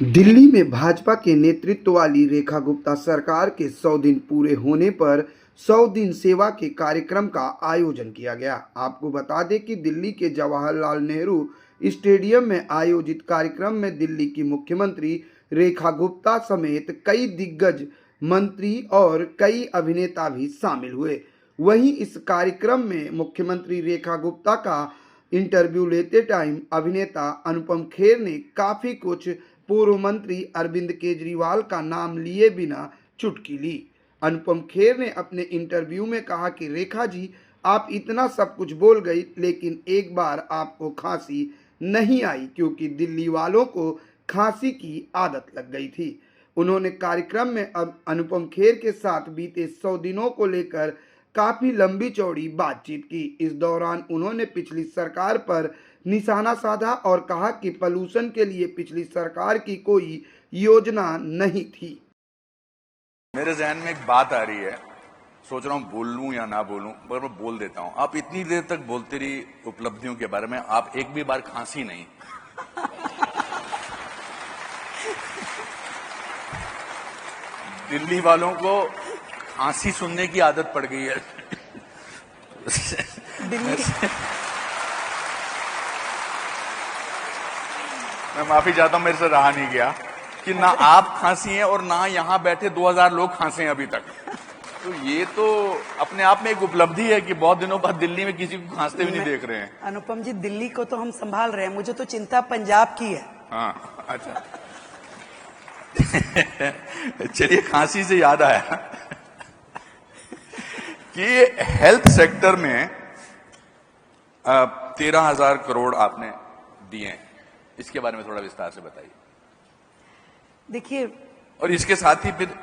दिल्ली में भाजपा के नेतृत्व वाली रेखा गुप्ता सरकार के 100 दिन पूरे होने पर 100 दिन सेवा के कार्यक्रम का आयोजन किया गया। आपको बता दें कि दिल्ली के जवाहरलाल नेहरू स्टेडियम में आयोजित कार्यक्रम में दिल्ली की मुख्यमंत्री रेखा गुप्ता समेत कई दिग्गज मंत्री और कई अभिनेता भी शामिल हुए। वहीं इस कार्यक्रम में मुख्यमंत्री रेखा गुप्ता का इंटरव्यू लेते टाइम अभिनेता अनुपम खेर ने काफ़ी कुछ पूर्व मंत्री अरविंद केजरीवाल का नाम लिए बिना चुटकी ली। अनुपम खेर ने अपने इंटरव्यू में कहा कि रेखा जी, आप इतना सब कुछ बोल गई, लेकिन एक बार आपको खांसी नहीं आई क्योंकि दिल्ली वालों को खांसी की आदत लग गई थी। उन्होंने कार्यक्रम में अब अनुपम खेर के साथ बीते 100 दिनों को लेकर काफ़ी लंबी चौड़ी बातचीत की। इस दौरान उन्होंने पिछली सरकार पर निशाना साधा और कहा कि पॉल्यूशन के लिए पिछली सरकार की कोई योजना नहीं थी। मेरे जहन में एक बात आ रही है, सोच रहा हूं बोल लूं या ना बोलूं, पर मैं बोल देता हूं। आप इतनी देर तक बोलते रही उपलब्धियों के बारे में, आप एक भी बार खांसी नहीं। दिल्ली वालों को खांसी सुनने की आदत पड़ गई है। मैं माफी चाहता हूं, मेरे से रहा नहीं गया कि ना आप खांसी हैं और ना यहां बैठे 2000 लोग खांसे हैं अभी तक। तो ये तो अपने आप में एक उपलब्धि है कि बहुत दिनों बाद दिल्ली में किसी को खांसते भी नहीं देख रहे हैं। अनुपम जी, दिल्ली को तो हम संभाल रहे हैं, मुझे तो चिंता पंजाब की है। हाँ, अच्छा। चलिए, खांसी से याद आया कि हेल्थ सेक्टर में 13,000 करोड़ आपने दिए हैं, इसके बारे में थोड़ा विस्तार से बताइए। देखिए, और इसके साथ ही फिर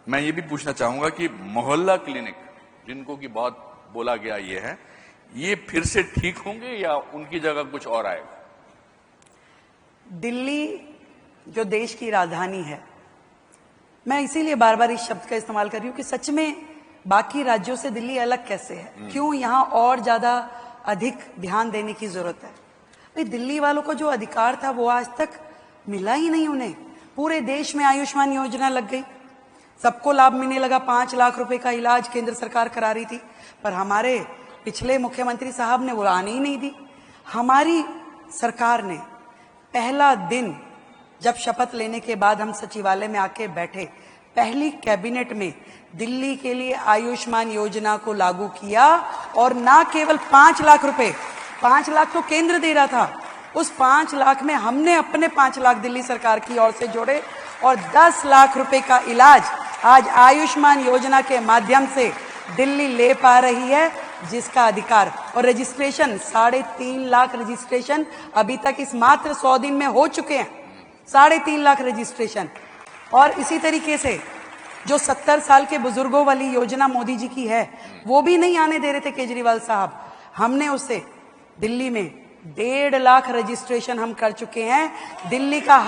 मैं ये भी पूछना चाहूंगा कि मोहल्ला क्लिनिक जिनको कि बहुत बोला गया ये फिर से ठीक होंगे या उनकी जगह कुछ और आएगा? दिल्ली जो देश की राजधानी है, मैं इसीलिए बार बार इस शब्द का इस्तेमाल कर रही हूं कि सच में बाकी राज्यों से दिल्ली अलग कैसे है, क्यों यहां और ज्यादा अधिक ध्यान देने की जरूरत है। भाई, दिल्ली वालों को जो अधिकार था वो आज तक मिला ही नहीं उन्हें। पूरे देश में आयुष्मान योजना लग गई, सबको लाभ मिलने लगा। 5 लाख रुपए का इलाज केंद्र सरकार करा रही थी, पर हमारे पिछले मुख्यमंत्री साहब ने वो आने ही नहीं दी। हमारी सरकार ने पहला दिन जब शपथ लेने के बाद हम सचिवालय में आके बैठे, पहली कैबिनेट में दिल्ली के लिए आयुष्मान योजना को लागू किया। और ना केवल 5 लाख रुपए, 5 लाख तो केंद्र दे रहा था, उस 5 लाख में हमने अपने 5 लाख दिल्ली सरकार की ओर से जोड़े और 10 लाख रुपए का इलाज आज आयुष्मान योजना के माध्यम से दिल्ली ले पा रही है, जिसका अधिकार और रजिस्ट्रेशन 3.5 लाख रजिस्ट्रेशन अभी तक इस मात्र 100 दिन में हो चुके हैं। 3.5 लाख रजिस्ट्रेशन। और इसी तरीके से जो 70 साल के बुजुर्गों वाली योजना मोदी जी की है, वो भी नहीं आने दे रहे थे केजरीवाल साहब। हमने उसे दिल्ली में 1.5 लाख रजिस्ट्रेशन हम कर चुके हैं। दिल्ली का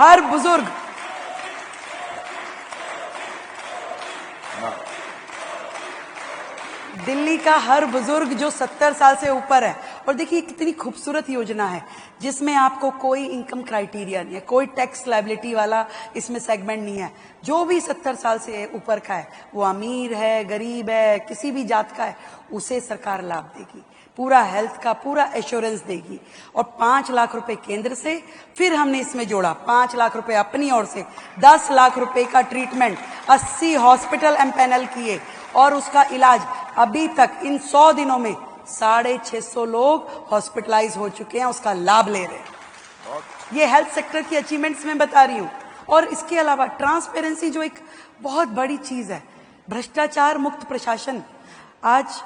हर बुजुर्ग जो 70 साल से ऊपर है। और देखिए कितनी खूबसूरत योजना है, जिसमें आपको कोई इनकम क्राइटेरिया नहीं है, कोई टैक्स लायबिलिटी वाला इसमें सेगमेंट नहीं है। जो भी 70 साल से ऊपर का है, वो अमीर है, गरीब है, किसी भी जात का है, उसे सरकार लाभ देगी, पूरा हेल्थ का पूरा एश्योरेंस देगी। और 5 लाख रुपए केंद्र से, फिर हमने इसमें जोड़ा 5 लाख रुपए अपनी ओर से, 10 लाख रुपए का ट्रीटमेंट, 80 हॉस्पिटल एम्पैनल किए और उसका इलाज अभी तक इन 100 दिनों में 650 लोग हॉस्पिटलाइज हो चुके हैं, उसका लाभ ले रहे हैं। ये हेल्थ सेक्टर की अचीवमेंट्स में बता रही हूं। और इसके अलावा ट्रांसपेरेंसी जो एक बहुत बड़ी चीज है, भ्रष्टाचार मुक्त प्रशासन। आज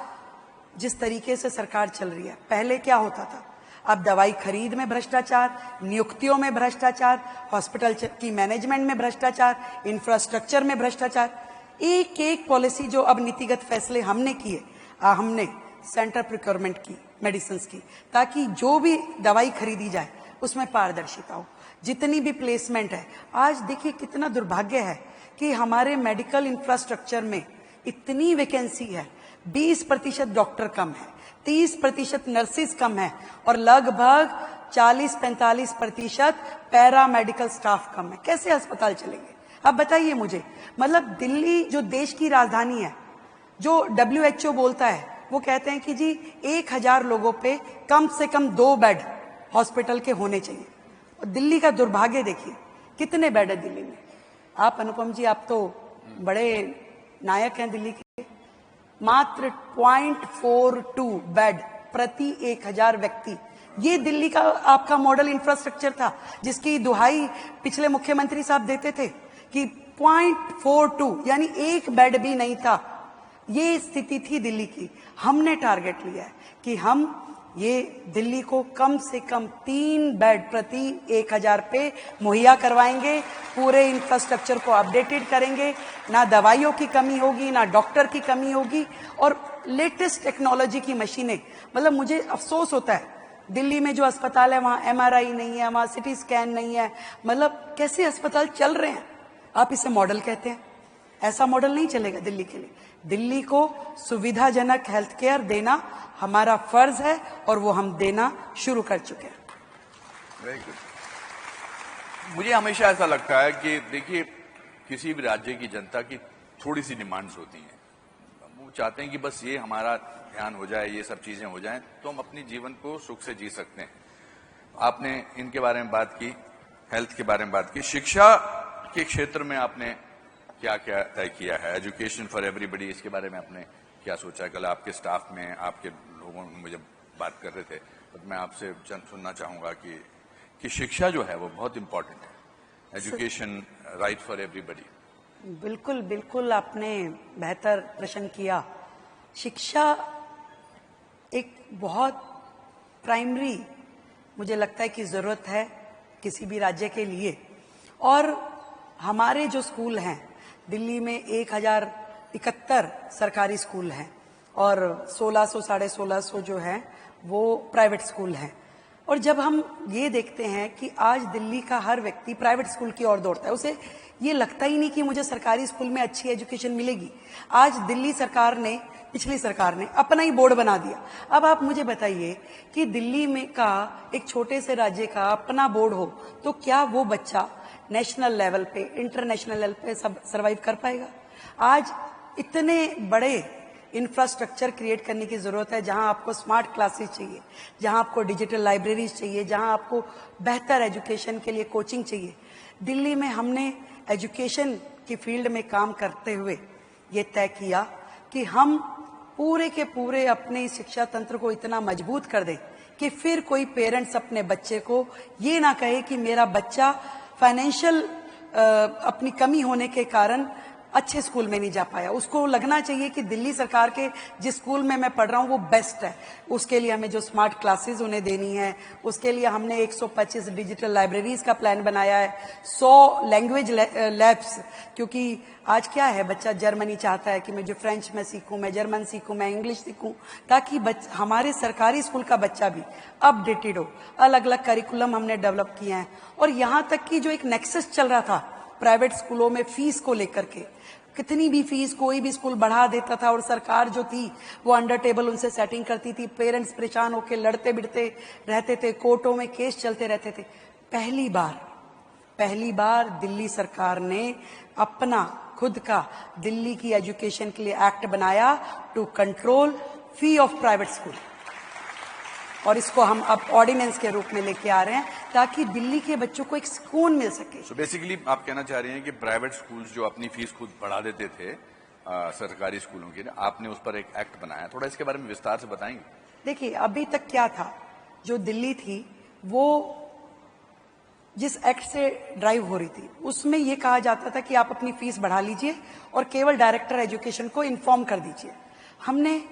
जिस तरीके से सरकार चल रही है, पहले क्या होता था? अब दवाई खरीद में भ्रष्टाचार, नियुक्तियों में भ्रष्टाचार, हॉस्पिटल की मैनेजमेंट में भ्रष्टाचार, इंफ्रास्ट्रक्चर में भ्रष्टाचार। एक एक पॉलिसी जो अब नीतिगत फैसले हमने किए, हमने सेंटर प्रोक्योरमेंट की मेडिसिन की, ताकि जो भी दवाई खरीदी जाए उसमें पारदर्शिता हो, जितनी भी प्लेसमेंट है। आज देखिए कितना दुर्भाग्य है कि हमारे मेडिकल इंफ्रास्ट्रक्चर में इतनी वैकेंसी है, 20% डॉक्टर कम है, 30% नर्सिस कम है और लगभग 40-45% पैरामेडिकल स्टाफ कम है। कैसे अस्पताल चलेंगे? अब बताइए मुझे। मतलब दिल्ली जो देश की राजधानी है, जो WHO बोलता है, वो कहते हैं कि जी 1000 लोगों पे कम से कम 2 बेड हॉस्पिटल के होने चाहिए। और दिल्ली का दुर्भाग्य देखिए, कितने बेड है दिल्ली में। आप अनुपम जी, आप तो बड़े नायक हैं दिल्ली के। मात्र 0.42 बेड प्रति 1000 व्यक्ति। ये दिल्ली का आपका मॉडल इंफ्रास्ट्रक्चर था, जिसकी दुहाई पिछले मुख्यमंत्री साहब देते थे कि 0.42 यानी 1 बेड भी नहीं था। ये स्थिति थी दिल्ली की। हमने टारगेट लिया है कि हम ये दिल्ली को कम से कम 3 बेड प्रति 1000 पे मुहैया करवाएंगे। पूरे इंफ्रास्ट्रक्चर को अपडेटेड करेंगे। ना दवाइयों की कमी होगी, ना डॉक्टर की कमी होगी, और लेटेस्ट टेक्नोलॉजी की मशीनें। मतलब मुझे अफसोस होता है, दिल्ली में जो अस्पताल है वहां MRI नहीं है, वहां CT स्कैन नहीं है। मतलब कैसे अस्पताल चल रहे हैं? आप इसे मॉडल कहते हैं। ऐसा मॉडल नहीं चलेगा दिल्ली के लिए। दिल्ली को सुविधाजनक हेल्थ केयर देना हमारा फर्ज है, और वो हम देना शुरू कर चुके हैं। Very good. मुझे हमेशा ऐसा लगता है कि देखिए, किसी भी राज्य की जनता की थोड़ी सी डिमांड्स होती हैं। वो चाहते हैं कि बस ये हमारा ध्यान हो जाए, ये सब चीजें हो जाएं, तो हम अपने जीवन को सुख से जी सकते हैं। आपने इनके बारे में बात की, हेल्थ के बारे में बात की। शिक्षा के क्षेत्र में आपने क्या क्या तय किया है? एजुकेशन फॉर एवरीबडी, इसके बारे में आपने क्या सोचा है? कल आपके स्टाफ में, आपके लोगों में मुझे बात कर रहे थे, तो मैं आपसे सुनना चाहूंगा कि शिक्षा जो है वो बहुत इंपॉर्टेंट है। Education, right for everybody. बिल्कुल बिल्कुल, आपने बेहतर प्रश्न किया। शिक्षा एक बहुत प्राइमरी, मुझे लगता है कि जरूरत है किसी भी राज्य के लिए। और हमारे जो स्कूल हैं दिल्ली में, 1071 सरकारी स्कूल हैं, और 1600 साढ़े 1600 जो है वो प्राइवेट स्कूल हैं। और जब हम ये देखते हैं कि आज दिल्ली का हर व्यक्ति प्राइवेट स्कूल की ओर दौड़ता है, उसे ये लगता ही नहीं कि मुझे सरकारी स्कूल में अच्छी एजुकेशन मिलेगी। आज दिल्ली सरकार ने, पिछली सरकार ने अपना ही बोर्ड बना दिया। अब आप मुझे बताइए कि दिल्ली में का एक छोटे से राज्य का अपना बोर्ड हो, तो क्या वो बच्चा नेशनल लेवल पे, इंटरनेशनल लेवल पे सब सर्वाइव कर पाएगा? आज इतने बड़े इंफ्रास्ट्रक्चर क्रिएट करने की जरूरत है, जहां आपको स्मार्ट क्लासेस चाहिए, जहां आपको डिजिटल लाइब्रेरीज चाहिए, जहां आपको बेहतर एजुकेशन के लिए कोचिंग चाहिए। दिल्ली में हमने एजुकेशन की फील्ड में काम करते हुए ये तय किया कि हम पूरे के पूरे अपने शिक्षा तंत्र को इतना मजबूत कर दें कि फिर कोई पेरेंट्स अपने बच्चे को ये ना कहे कि मेरा बच्चा फाइनेंशियल अपनी कमी होने के कारण अच्छे स्कूल में नहीं जा पाया। उसको लगना चाहिए कि दिल्ली सरकार के जिस स्कूल में मैं पढ़ रहा हूँ वो बेस्ट है। उसके लिए हमें जो स्मार्ट क्लासेस उन्हें देनी है, उसके लिए हमने 125 डिजिटल लाइब्रेरीज का प्लान बनाया है, 100 लैंग्वेज लैब्स। क्योंकि आज क्या है, बच्चा जर्मनी चाहता है कि मुझे फ्रेंच में सीखूं, मैं जर्मन सीखूं, मैं इंग्लिश सीखूं, ताकि हमारे सरकारी स्कूल का बच्चा भी अपडेटेड हो। अलग अलग करिकुलम हमने डेवलप किए हैं। और यहाँ तक कि जो एक नेक्सस चल रहा था प्राइवेट स्कूलों में फीस को लेकर के, कितनी भी फीस कोई भी स्कूल बढ़ा देता था और सरकार जो थी वो अंडर टेबल उनसे सेटिंग करती थी। पेरेंट्स परेशान होकर लड़ते बिड़ते रहते थे, कोर्टों में केस चलते रहते थे। पहली बार दिल्ली सरकार ने अपना खुद का दिल्ली की एजुकेशन के लिए एक्ट बनाया, to control fee of private school, और इसको हम अब ऑर्डिनेंस के रूप में लेके आ रहे हैं ताकि दिल्ली के बच्चों को एक सुकून मिल सके। So बेसिकली आप कहना चाह रही हैं कि प्राइवेट स्कूल्स जो अपनी फीस खुद बढ़ा देते थे सरकारी स्कूलों की, आपने उस पर एक एक्ट बनाया, थोड़ा इसके बारे में विस्तार से बताएंगे? देखिए, अभी तक क्या था, जो दिल्ली थी वो जिस एक्ट से ड्राइव हो रही थी उसमें यह कहा जाता था कि आप अपनी फीस बढ़ा लीजिए और केवल डायरेक्टर एजुकेशन को इन्फॉर्म कर दीजिए। हमने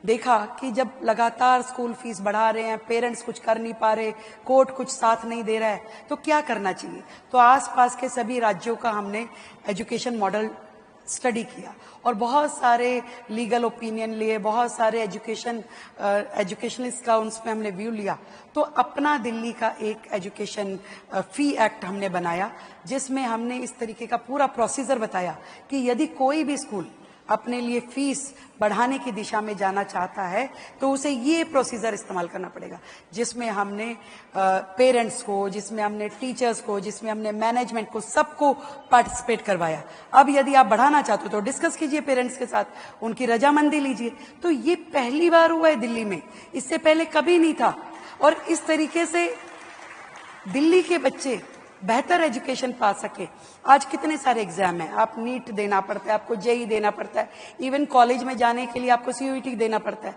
देखा कि जब लगातार स्कूल फीस बढ़ा रहे हैं, पेरेंट्स कुछ कर नहीं पा रहे, कोर्ट कुछ साथ नहीं दे रहा है, तो क्या करना चाहिए। तो आसपास के सभी राज्यों का हमने एजुकेशन मॉडल स्टडी किया और बहुत सारे लीगल ओपिनियन लिए, बहुत सारे एजुकेशनिस्ट का उसमें हमने व्यू लिया। तो अपना दिल्ली का एक एजुकेशन फी एक्ट हमने बनाया, जिसमें हमने इस तरीके का पूरा प्रोसीजर बताया कि यदि कोई भी स्कूल अपने लिए फीस बढ़ाने की दिशा में जाना चाहता है तो उसे ये प्रोसीजर इस्तेमाल करना पड़ेगा, जिसमें हमने पेरेंट्स को, जिसमें हमने टीचर्स को, जिसमें हमने मैनेजमेंट को, सबको पार्टिसिपेट करवाया। अब यदि आप बढ़ाना चाहते हो तो डिस्कस कीजिए पेरेंट्स के साथ, उनकी रजामंदी लीजिए। तो ये पहली बार हुआ है दिल्ली में, इससे पहले कभी नहीं था। और इस तरीके से दिल्ली के बच्चे बेहतर एजुकेशन पा सके। आज कितने सारे एग्जाम हैं, आप नीट देना पड़ता है, आपको जेई देना पड़ता है, इवन कॉलेज में जाने के लिए आपको सीयूईटी देना पड़ता है।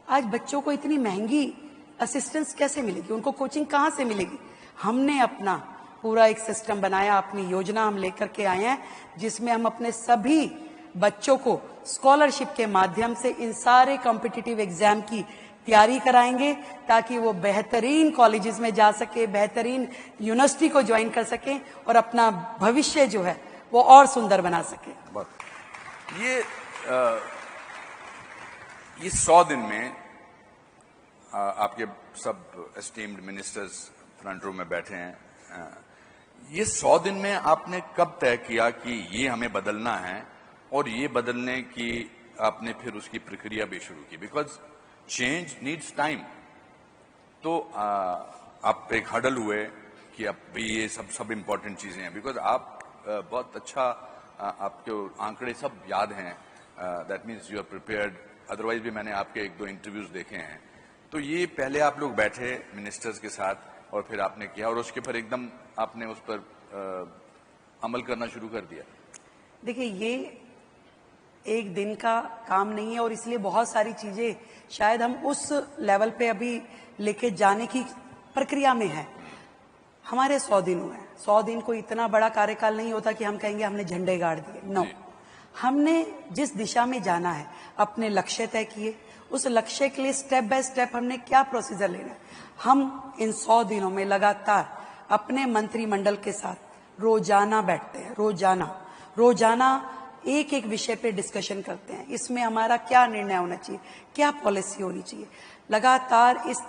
आज बच्चों को इतनी महंगी असिस्टेंस कैसे मिलेगी, उनको कोचिंग कहाँ से मिलेगी? हमने अपना पूरा एक सिस्टम बनाया, अपनी योजना हम लेकर के आए हैं, जिसमें हम अपने सभी बच्चों को स्कॉलरशिप के माध्यम से इन सारे कॉम्पिटिटिव एग्जाम की तैयारी कराएंगे, ताकि वो बेहतरीन कॉलेजेस में जा सके, बेहतरीन यूनिवर्सिटी को ज्वाइन कर सके और अपना भविष्य जो है वो और सुंदर बना सके। ये 100 दिन में आपके सब एस्टीम्ड मिनिस्टर्स फ्रंट रो में बैठे हैं, ये 100 दिन में आपने कब तय किया कि ये हमें बदलना है, और ये बदलने की आपने फिर उसकी प्रक्रिया भी शुरू की? Because change needs time. तो आप एक हडल हुए कि अब भी ये सब इंपॉर्टेंट चीजें हैं, बिकॉज आप बहुत अच्छा आपके आंकड़े सब याद हैं, that means you are prepared. Otherwise भी मैंने आपके 1-2 इंटरव्यूज देखे हैं। तो ये पहले आप लोग बैठे मिनिस्टर्स के साथ और फिर आपने किया, और उसके पर एकदम आपने उस पर अमल करना शुरू कर दिया। देखिए, ये एक दिन का काम नहीं है, और इसलिए बहुत सारी चीजें शायद हम उस लेवल पे अभी लेके जाने की प्रक्रिया में है। हमारे 100 दिन हुए हैं। 100 दिन कोई इतना बड़ा कार्यकाल नहीं होता कि हम कहेंगे हमने झंडे गाड़ दिए। नो, हमने जिस दिशा में जाना है, अपने लक्ष्य तय किए, उस लक्ष्य के लिए स्टेप बाय स्टेप हमने क्या प्रोसीजर लेना है। हम इन 100 दिनों में लगातार अपने मंत्रिमंडल के साथ रोजाना बैठते हैं, रोजाना एक एक विषय पे डिस्कशन करते हैं। इसमें हमारा क्या निर्णय होना चाहिए, क्या पॉलिसी होनी चाहिए। लगातार इस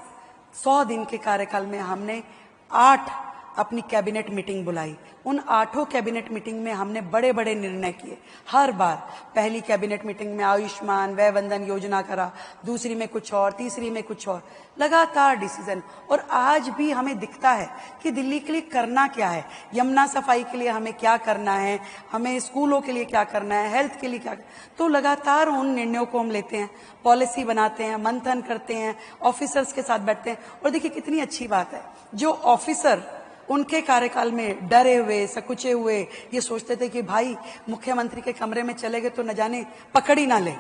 100 दिन के कार्यकाल में हमने 8 अपनी कैबिनेट मीटिंग बुलाई। उन 8 कैबिनेट मीटिंग में हमने बड़े बड़े निर्णय किए। हर बार पहली कैबिनेट मीटिंग में आयुष्मान वय वंदन योजना करा, दूसरी में कुछ और, तीसरी में कुछ और, लगातार डिसीजन। और आज भी हमें दिखता है कि दिल्ली के लिए करना क्या है, यमुना सफाई के लिए हमें क्या करना है, हमें स्कूलों के लिए क्या करना है, हेल्थ के लिए क्या करना। तो लगातार उन निर्णयों को हम लेते हैं, पॉलिसी बनाते हैं, मंथन करते हैं, ऑफिसर्स के साथ बैठते हैं। और देखिए कितनी अच्छी बात है, जो ऑफिसर उनके कार्यकाल में डरे हुए, सकुचे हुए, ये सोचते थे कि भाई मुख्यमंत्री के कमरे में चले गए तो न जाने पकड़ ही ना ले,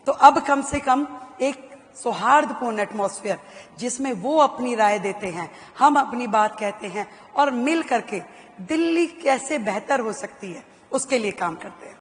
तो अब कम से कम एक सौहार्दपूर्ण एटमॉस्फेयर जिसमें वो अपनी राय देते हैं, हम अपनी बात कहते हैं, और मिल करके दिल्ली कैसे बेहतर हो सकती है उसके लिए काम करते हैं।